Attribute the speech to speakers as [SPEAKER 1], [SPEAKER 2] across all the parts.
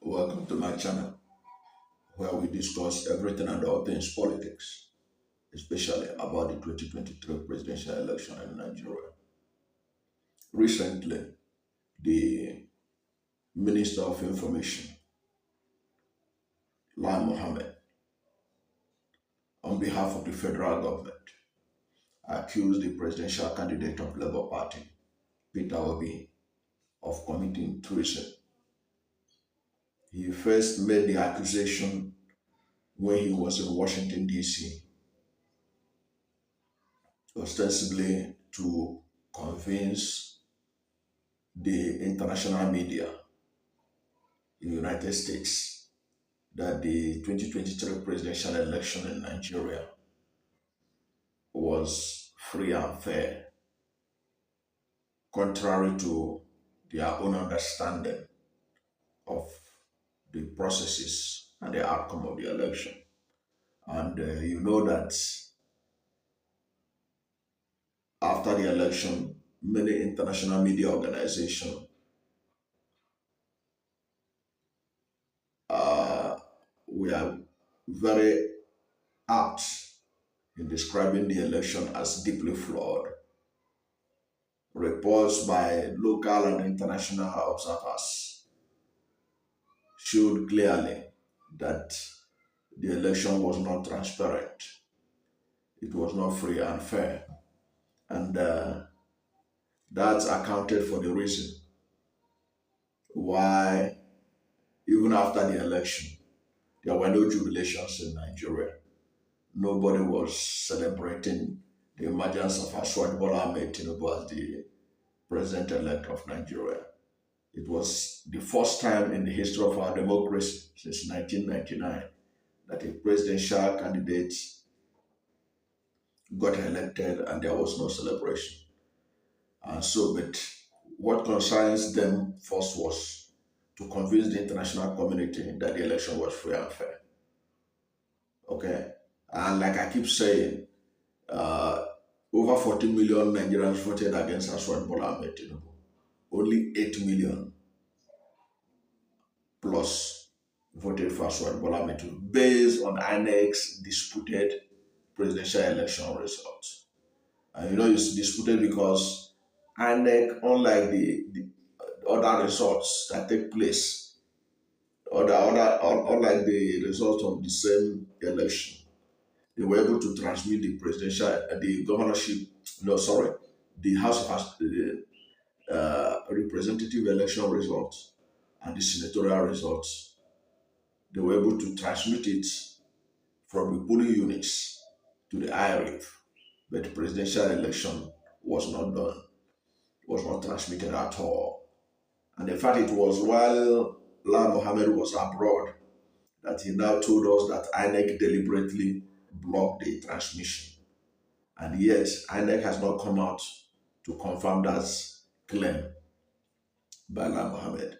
[SPEAKER 1] Welcome to my channel where we discuss everything and all things politics, especially about the 2023 presidential election in Nigeria. Recently, the Minister of Information, Lai Mohammed, on behalf of the federal government, accused the presidential candidate of Labour Party, Peter Obi, of committing treason. He first made the accusation when he was in Washington, D.C., ostensibly to convince the international media in the United States that the 2023 presidential election in Nigeria was free and fair, contrary to their own understanding of the processes and the outcome of the election. And you know that after the election, many international media organizations were very apt in describing the election as deeply flawed. Reports by local and international observers showed clearly that the election was not transparent. It was not free and fair. And that accounted for the reason why, even after the election, there were no jubilations in Nigeria. Nobody was celebrating the emergence of Asiwaju Bola Tinubu as the president-elect of Nigeria. It was the first time in the history of our democracy since 1999 that a presidential candidate got elected and there was no celebration. And so, but what concerns them first was to convince the international community that the election was free and fair. Okay? And like I keep saying, over 40 million Nigerians voted against Asiwaju Bola Tinubu. Only 8 million plus voted for Asiwaju Bola Tinubu based on INEC's disputed presidential election results. And you know it's disputed because INEC, unlike the other results that take place, unlike the result of the same election, they were able to transmit the the governorship, the House of representative election results and the senatorial results. They were able to transmit it from the polling units to the IRF, but the presidential election was not done, was not transmitted at all. And in fact, it was while Lai Mohammed was abroad that he now told us that INEC deliberately blocked the transmission. And yet, INEC has not come out to confirm that claim by Lai Mohammed,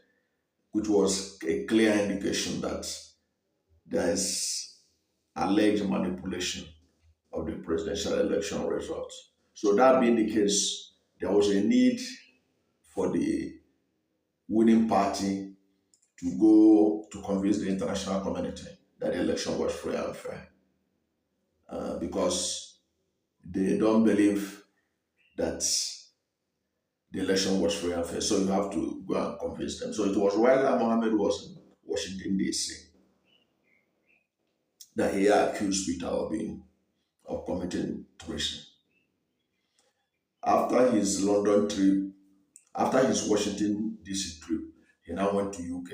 [SPEAKER 1] which was a clear indication that there is alleged manipulation of the presidential election results. So that being the case, there was a need for the winning party to go to convince the international community that the election was free and fair. Because they don't believe that the election was free and fair. So you have to go and convince them. So it was while Lai Mohammed was in Washington, D.C. that he accused Peter Obi of committing treason. After his London trip, after his Washington, D.C. trip, he now went to UK.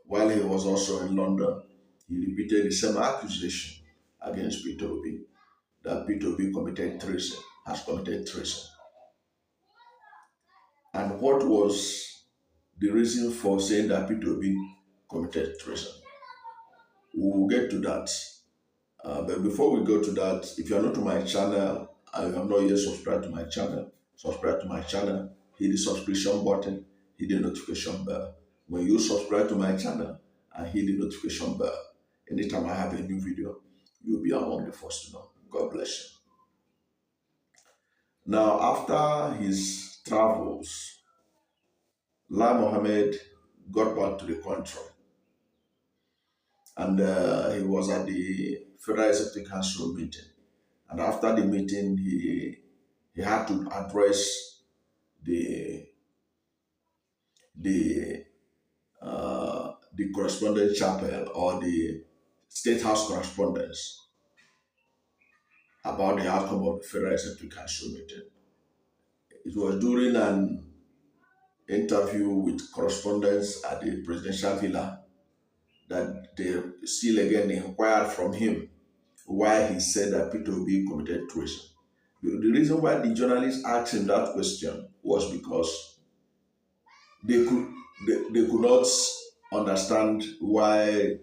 [SPEAKER 1] While he was also in London, he repeated the same accusation against Peter Obi, that Peter Obi committed treason, has committed treason. And what was the reason for saying that Peter Obi committed treason? We'll get to that. But before we go to that, if you're not to my channel and you have not yet subscribed to my channel, subscribe to my channel, hit the subscription button, hit the notification bell. When you subscribe to my channel and hit the notification bell, anytime I have a new video, you'll be among the first to know. God bless you. Now, after his travels, Lai Mohammed got back to the country and he was at the Federal Executive Council meeting. And after the meeting, he had to address the the the correspondence chapel or the State House correspondence about the outcome of the Federal Executive Council meeting. It was during an interview with correspondents at the presidential villa that they still again inquired from him why he said that Peter Obi committed treason. The reason why the journalists asked him that question was because they could they could not understand why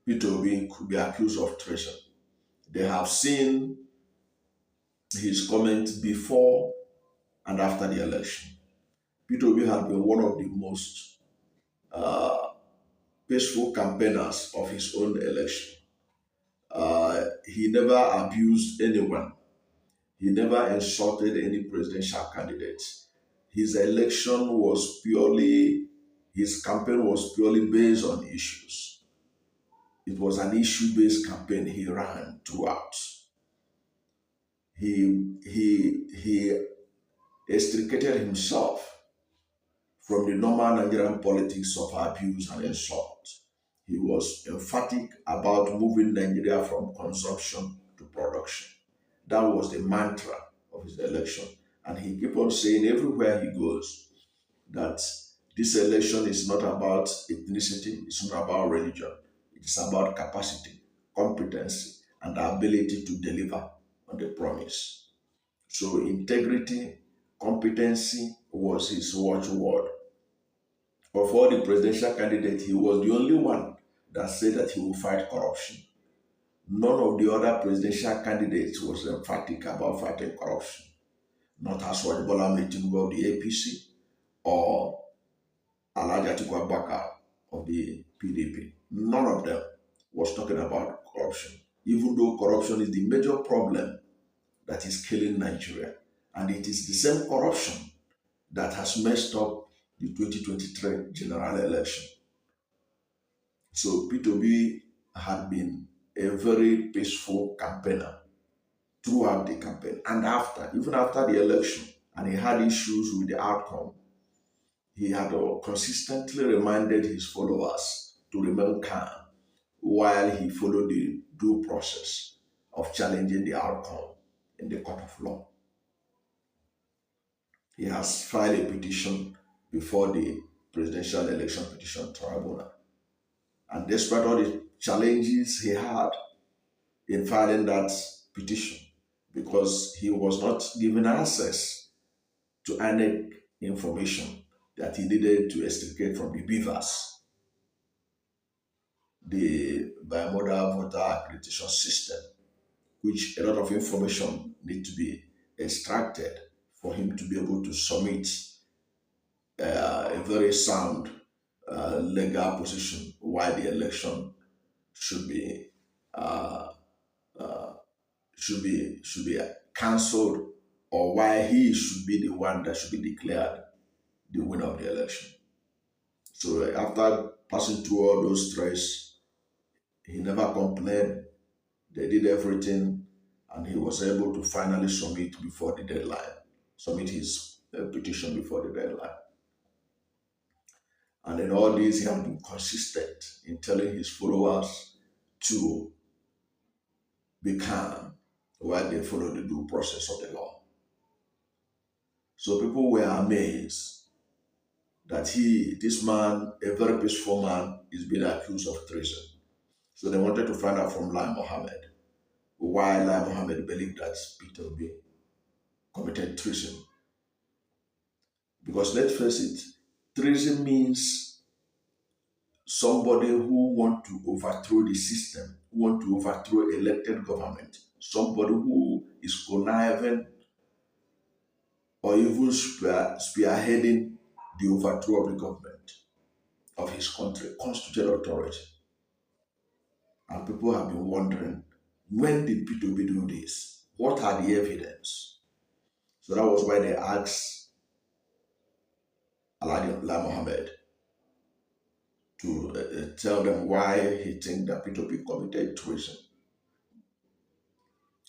[SPEAKER 1] Peter Obi could be accused of treason. They have seen his comments before and after the election. Peter Obi had been one of the most peaceful campaigners of his own election. He never abused anyone. He never insulted any presidential candidate. His campaign was purely based on issues. It was an issue-based campaign he ran throughout. He extricated himself from the normal Nigerian politics of abuse and insult. He was emphatic about moving Nigeria from consumption to production. That was the mantra of his election. And he kept on saying everywhere he goes that this election is not about ethnicity, it's not about religion. It is about capacity, competency, and the ability to deliver on the promise. So integrity, competency was his watchword. Of all the presidential candidates, he was the only one that said that he will fight corruption. None of the other presidential candidates was emphatic about fighting corruption. Not Asiwaju Bola Tinubu of the APC or Alhaji Lai Mohammed of the PDP. None of them was talking about corruption, even though corruption is the major problem that is killing Nigeria. And it is the same corruption that has messed up the 2023 general election. So Peter Obi had been a very peaceful campaigner throughout the campaign and even after the election, and he had issues with the outcome. He had consistently reminded his followers to remain calm while he followed the due process of challenging the outcome in the court of law. He has filed a petition before the Presidential Election Petition Tribunal. And despite all the challenges he had in filing that petition, because he was not given access to INEC information that he needed to extricate from the beavers, the bimodal voter accreditation system, which a lot of information need to be extracted for him to be able to submit a very sound legal position why the election should be cancelled, or why he should be the one that should be declared the winner of the election. So after passing through all those stress, he never complained. They did everything, and he was able to finally submit his petition before the deadline. And in all this, he has been consistent in telling his followers to be calm while they follow the due process of the law. So people were amazed that this man, a very peaceful man, is being accused of treason. So they wanted to find out from Lai Mohammed why Lai Mohammed believed that Peter Obi committed treason. Because let's face it, treason means somebody who wants to overthrow the system, who wants to overthrow elected government, somebody who is conniving or even spearheading the overthrow of the government of his country, constituted authority. And people have been wondering, when did Peter Obi do this? What are the evidence? So that was why they asked Alhaji Lai Mohammed to tell them why he thinks that Peter Obi committed treason.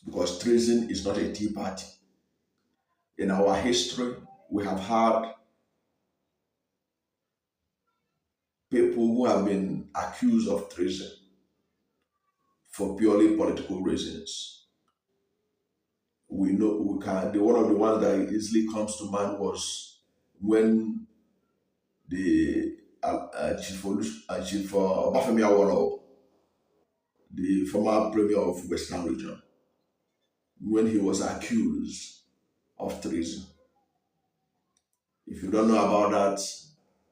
[SPEAKER 1] Because treason is not a tea party. In our history, we have had people who have been accused of treason for purely political reasons. We know we can. One of the ones that easily comes to mind was when the Chief Obafemi Awolowo, the former premier of Western Region, when he was accused of treason. If you don't know about that,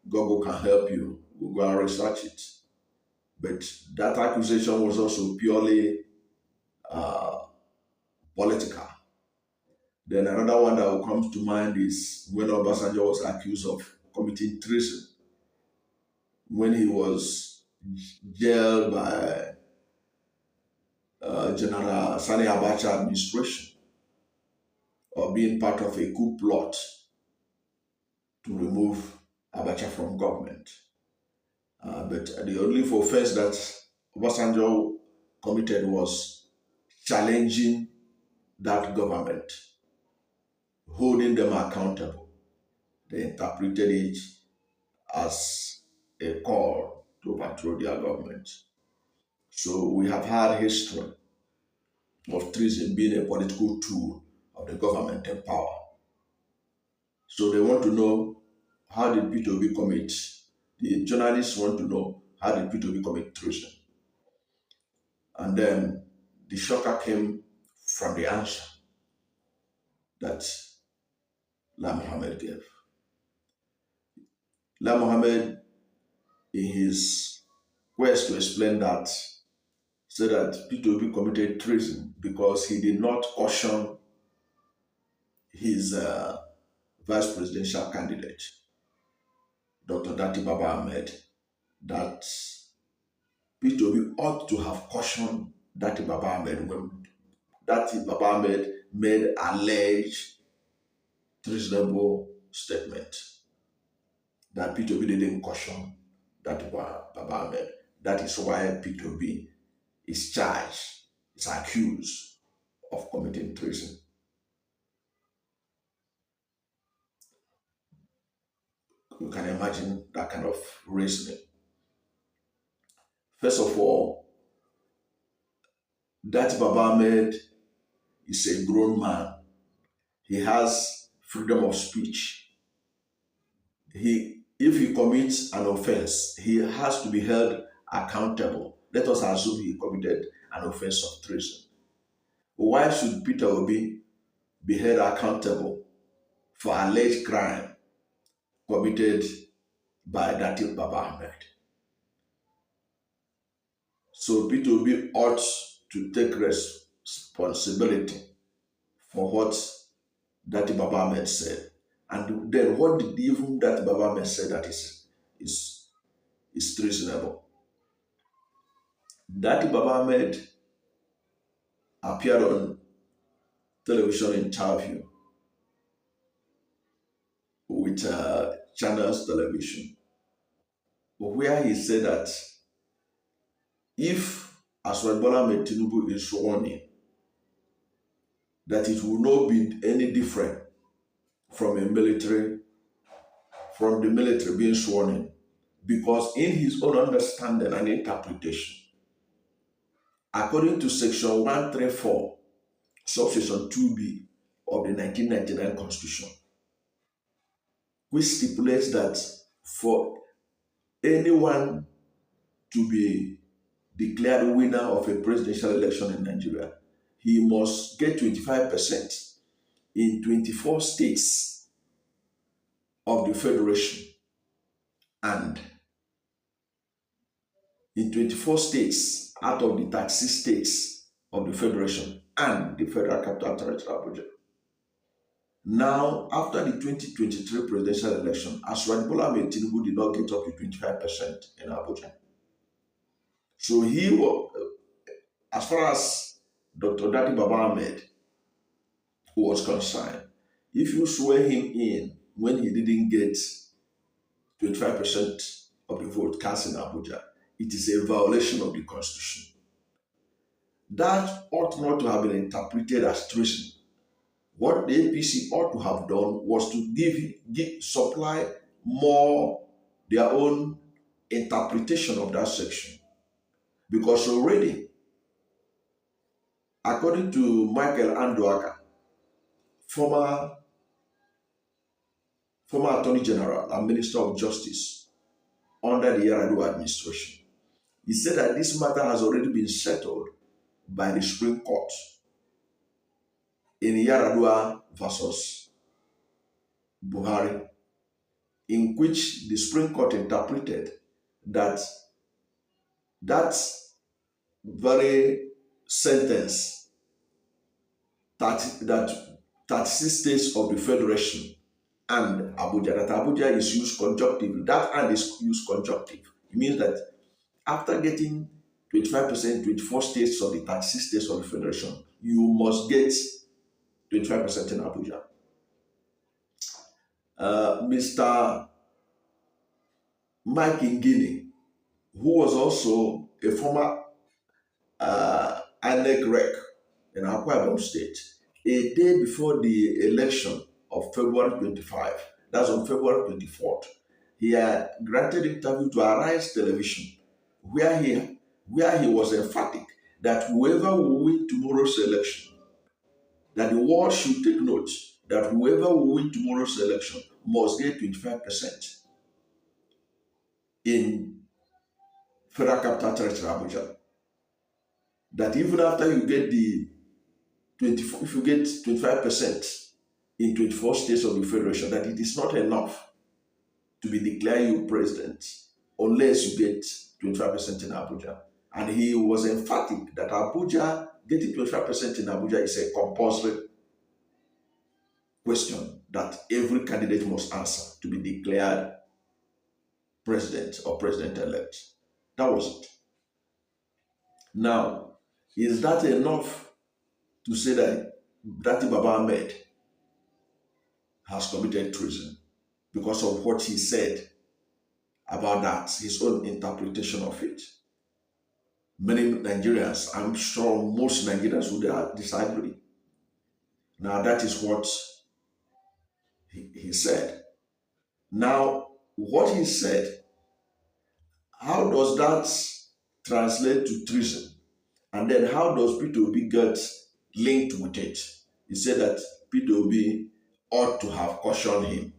[SPEAKER 1] Google can help you. We'll go and research it. But that accusation was also purely political. Then another one that will come to mind is when Obasanjo was accused of committing treason, when he was jailed by General Sani Abacha administration, or being part of a coup plot to remove Abacha from government. But the only offense that Obasanjo committed was challenging that government, holding them accountable. They interpreted it as a call to overthrow their government. So we have had history of treason being a political tool of the government in power. So they want to know, how did Peter Obi commit? The journalists want to know, how did Peter Obi commit treason? And then the shocker came from the answer that Lai Mohammed gave. Lai Mohammed, in his quest to explain that, said that Peter Obi committed treason because he did not caution his vice presidential candidate, Dr. Datti Baba-Ahmed, that Peter Obi ought to have cautioned Datti Baba-Ahmed when Datti Baba-Ahmed made alleged treasonable statement, that Peter Obi didn't caution Datti Baba-Ahmed. That is why Peter Obi is charged, is accused of committing treason. You can imagine that kind of reasoning. First of all, Datti Baba-Ahmed is a grown man. He has freedom of speech. If he commits an offense, he has to be held accountable. Let us assume he committed an offense of treason. Why should Peter Obi be held accountable for alleged crime committed by Datti Baba-Ahmed? So Peter Obi ought to take responsibility for what Datti Baba-Ahmed said. And then what did even Datti Baba-Ahmed say that is treasonable? Datti Baba-Ahmed appeared on television interview with Channels Television, where he said that if Asiwaju Bola Tinubu is sworn in, that it will not be any different from the military being sworn in, because in his own understanding and interpretation, according to Section 134, Subsection 2B of the 1999 Constitution, which stipulates that for anyone to be declared winner of a presidential election in Nigeria, he must get 25% in 24 states of the Federation and in 24 states out of the 36 states of the Federation and the Federal Capital Territory, Abuja. Now, after the 2023 presidential election, Asiwaju Bola Tinubu did not get up to 25% in Abuja. So he was, as far as Dr. Datti Baba-Ahmed was concerned, if you swear him in when he didn't get 25% of the vote cast in Abuja. It is a violation of the Constitution. That ought not to have been interpreted as treason. What the APC ought to have done was to supply more their own interpretation of that section. Because already, according to Michael Anduaka, former Attorney General and Minister of Justice under the Yar'Adua administration, he said that this matter has already been settled by the Supreme Court in Yar'Adua versus Buhari, in which the Supreme Court interpreted that that very sentence, that 36 states of the Federation and Abuja, that Abuja is used conjunctively, that and is used conjunctive. It means that after getting 25%, 24 states of the 36 states of the Federation, you must get 25% in Abuja. Mr. Mike Ngini, who was also a former INEC rec in Akwa Ibom State, a day before the election of February 25, that's on February 24th, he had granted interview to Arise Television, where he was emphatic that whoever will win tomorrow's election, that the world should take note that whoever will win tomorrow's election must get 25% in Federal Capital Territory, Abuja. That even after you get if you get 25% in 24 states of the Federation, that it is not enough to be declared you president unless you get 25% in Abuja. And he was emphatic that getting 25% in Abuja is a compulsory question that every candidate must answer to be declared president or president-elect. That was it. Now, is that enough to say that Datti Baba-Ahmed has committed treason because of what he said about that, his own interpretation of it? Many Nigerians, I'm sure most Nigerians would disagree. Now, that is what he said. Now, what he said, how does that translate to treason? And then how does Peter Obi get linked with it? He said that Peter Obi ought to have cautioned him.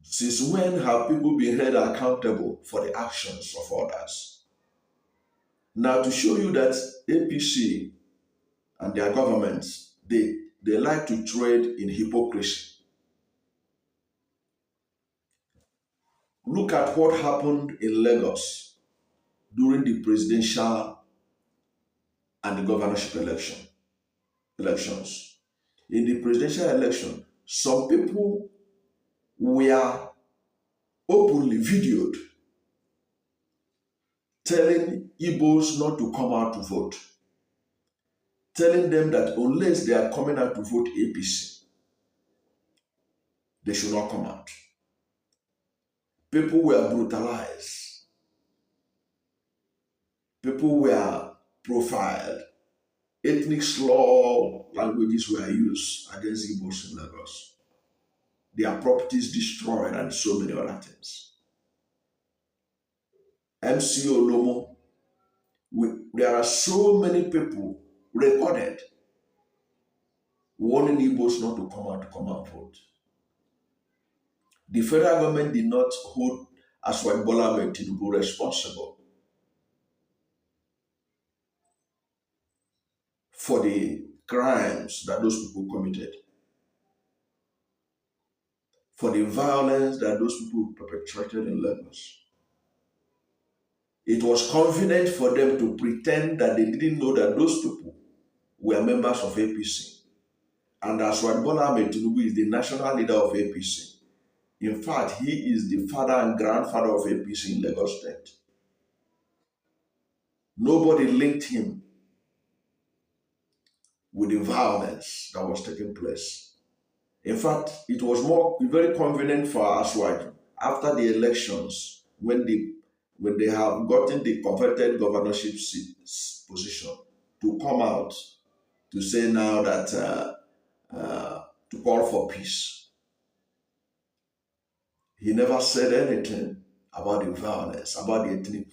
[SPEAKER 1] Since when have people been held accountable for the actions of others? Now, to show you that APC and their governments, they like to trade in hypocrisy. Look at what happened in Lagos during the presidential and the governorship elections. In the presidential election, some people were openly videoed telling Igbos not to come out to vote, telling them that unless they are coming out to vote APC, they should not come out. People were brutalized. People were profiled. Ethnic slur languages were used against Igbos in Lagos. Their properties destroyed and so many other things. MC Olomo, there are so many people recorded warning Igbos not to come out and vote. The federal government did not hold Asiwaju Bola and Tinubu responsible for the crimes that those people committed, for the violence that those people perpetrated in Lagos. It was convenient for them to pretend that they didn't know that those people were members of APC. And Asiwaju Bola and Tinubu is the national leader of APC. In fact, he is the father and grandfather of APC in Lagos State. Nobody linked him with the violence that was taking place. In fact, it was more very convenient for Asiwaju after the elections when they have gotten the converted governorship position to come out to say now that to call for peace. He never said anything about the violence, about the ethnic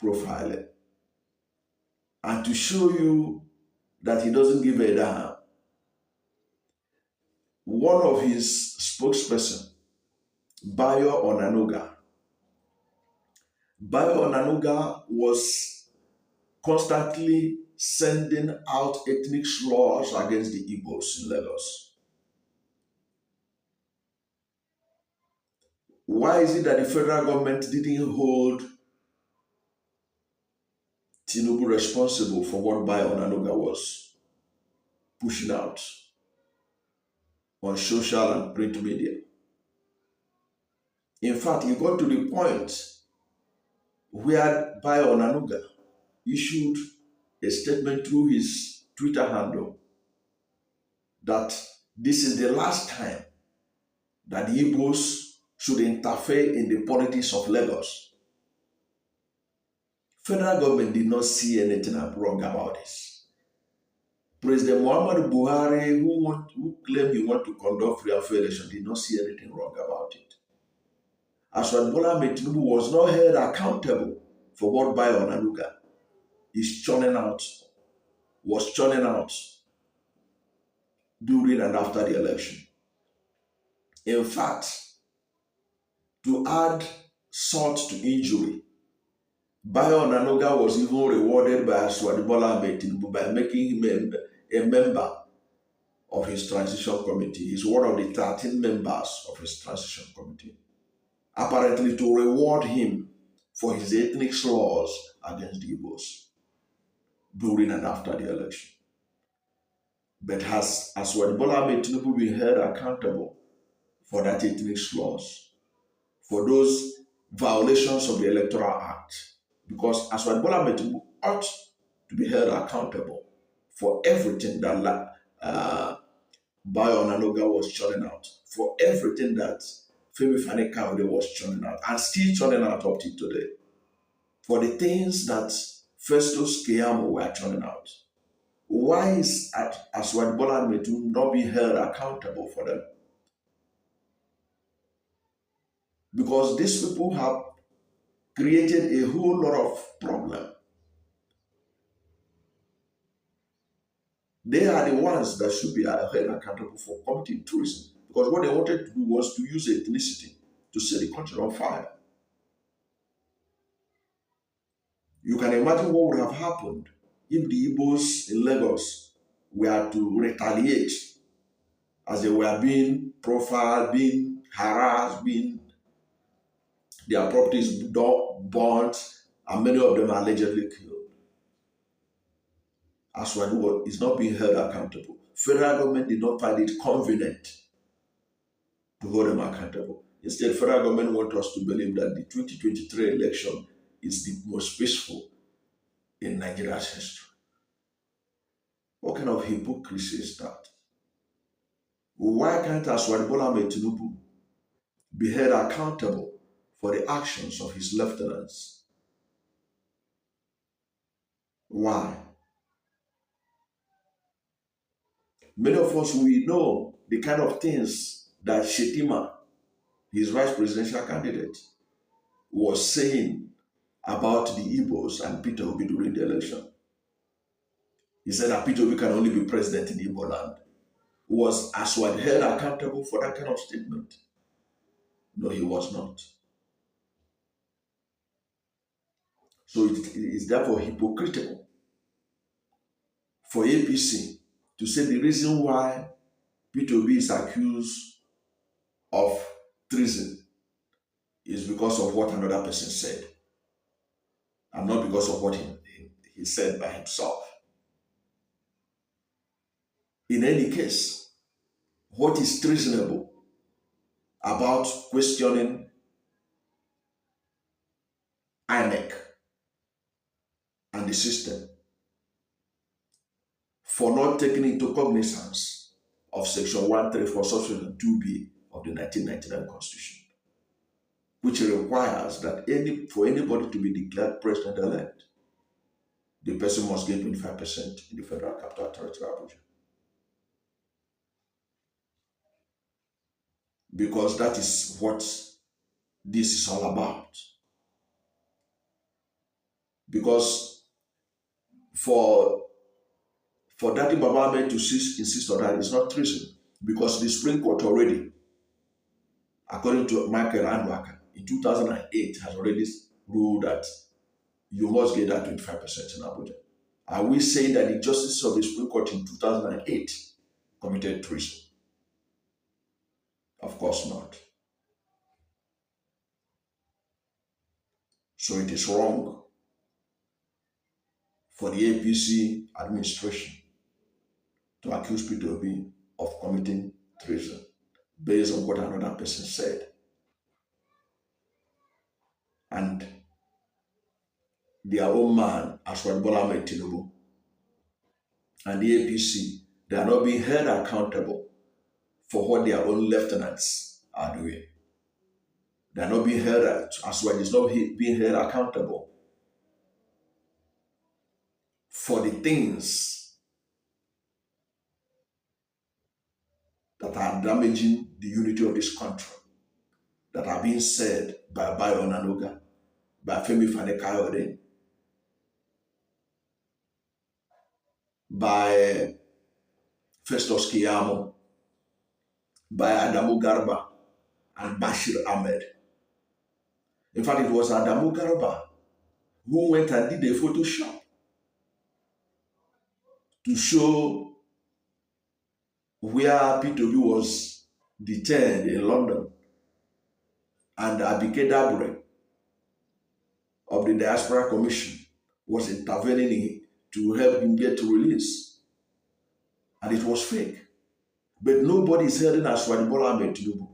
[SPEAKER 1] profiling. And to show you that he doesn't give a damn, one of his spokesperson, Onanuga was constantly sending out ethnic slurs against the Igbos in Lagos. Why is it that the federal government didn't hold Tinubu responsible for what Onanuga was pushing out on social and print media? In fact, he got to the point where Onanuga issued a statement through his Twitter handle that this is the last time that the Igbos should interfere in the politics of Lagos. Federal government did not see anything wrong about this. President Muhammad Buhari, who claimed he wanted to conduct free and fair elections, did not see anything wrong about it. Asiwaju Bola Tinubu was not held accountable for what Onanuga was churning out during and after the election. In fact, to add salt to injury, Onanuga was even rewarded by Asiwaju Bola Tinubu by making him a member of his transition committee. He's one of the 13 members of his transition committee, apparently to reward him for his ethnic slurs against the Igbos during and after the election. But has Asiwaju Bola Tinubu been held accountable for that ethnic slurs, for those violations of the Electoral Act? Because Asiwaju Bola Tinubu ought to be held accountable for everything that Onanuga was churning out, for everything that Femi Fani-Kayode was churning out, and still churning out up to today, for the things that Festus Keyamo were churning out. Why is Asiwaju Bola Tinubu not being held accountable for them? Because these people have created a whole lot of problem. They are the ones that should be held accountable for committing treason, because what they wanted to do was to use ethnicity to set the country on fire. You can imagine what would have happened if the Igbos in Lagos were to retaliate as they were being profiled, being harassed, their properties burnt, and many of them allegedly killed. Asiwaju is not being held accountable. Federal government did not find it convenient to hold them accountable. Instead, federal government wants us to believe that the 2023 election is the most peaceful in Nigeria's history. What kind of hypocrisy is that? Why can't Asiwaju Bola Tinubu be held accountable for the actions of his lieutenants? Why? Many of us, we know the kind of things that Shetima, his vice presidential candidate, was saying about the Igbos and Peter Obi during the election. He said that Peter Obi can only be president in Igbo land. Was Asiwaju held accountable for that kind of statement? No, he was not. So it is therefore hypocritical for APC to say the reason why Peter Obi is accused of treason is because of what another person said, and not because of what he said by himself. In any case, what is treasonable about questioning INEC and the system for not taking into cognizance of Section 134, Subsection 2B of the 1999 Constitution, which requires that for anybody to be declared president-elect, the person must get 25% in the Federal Capital Territory, Abuja. Because that is what this is all about. Because for Datti Baba-Ahmed to insist on that, it's not treason. Because the Supreme Court already, according to Michael Anwaka, in 2008 has already ruled that you must get that 25% in Abuja. Are we saying that the justices of the Supreme Court in 2008 committed treason? Of course not. So it is wrong for the APC administration to accuse Peter Obi of committing treason based on what another person said. And their own man, Asiwaju Bola Tinubu, and the APC, they are not being held accountable for what their own lieutenants are doing. They are not being held, Asiwaju is not being held accountable for the things that are damaging the unity of this country, that are being said by Onanuga, by Femi Fani-Kayode, by Festus Keyamo, by Adamu Garba, and Bashir Ahmed. In fact, it was Adamu Garba who went and did a Photoshop to show where Peter was detained in London, and Abike Dabre of the Diaspora Commission was intervening to help him get to release. And it was fake. But nobody is holding Asiwaju Bola Ahmed Tinubu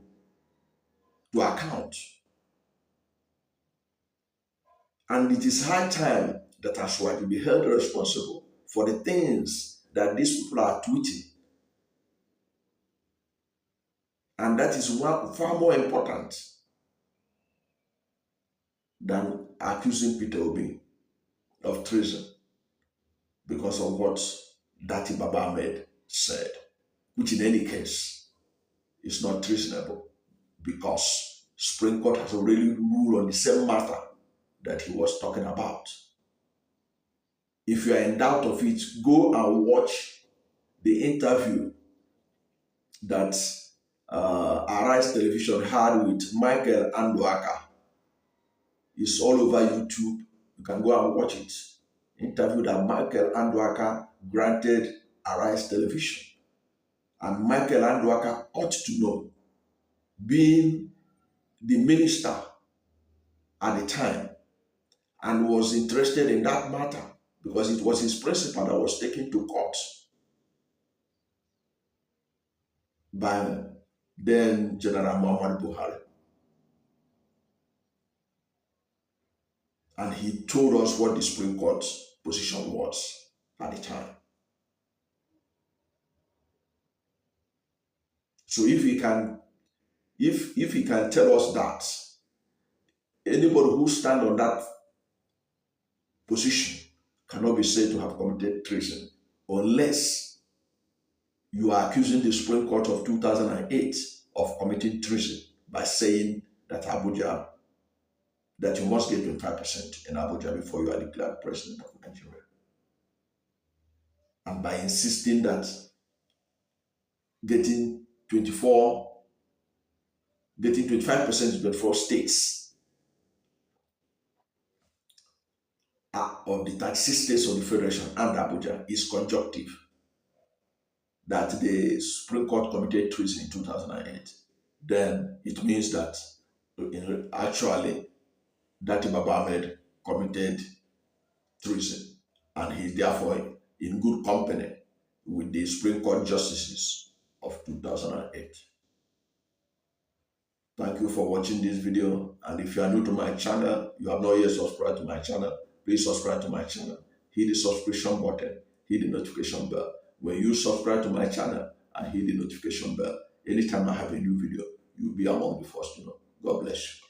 [SPEAKER 1] to account. And it is high time that Asiwaju be held responsible for the things that these people are tweeting. And that is far more important than accusing Peter Obi of treason because of what Datti Baba-Ahmed said, which in any case is not treasonable because Supreme Court has already ruled on the same matter that he was talking about. If you are in doubt of it, go and watch the interview that Arise Television had with Michael Anwaka. It's all over YouTube. You can go and watch it. Interview that Michael Anwaka granted Arise Television. And Michael Anwaka ought to know, being the minister at the time, and was interested in that matter because it was his principal that was taken to court by then General Muhammad Buhari. And he told us what the Supreme Court's position was at the time. So if he can tell us that, anybody who stands on that position cannot be said to have committed treason unless you are accusing the Supreme Court of 2008 of committing treason by saying that that you must get 25% in Abuja before you are declared president of Nigeria. And by insisting that getting 25% in 24 states of the 36 states of the Federation and Abuja is conjunctive, that the Supreme Court committed treason in 2008, then it means that actually Datti Baba-Ahmed committed treason, and he is therefore in good company with the Supreme Court justices of 2008. Thank you for watching this video, and if you are new to my channel, you have not yet subscribed to my channel, please subscribe to my channel. Hit the subscription button, hit the notification bell. When you subscribe to my channel and hit the notification bell. Anytime I have a new video, you'll be among the first to know. God bless you.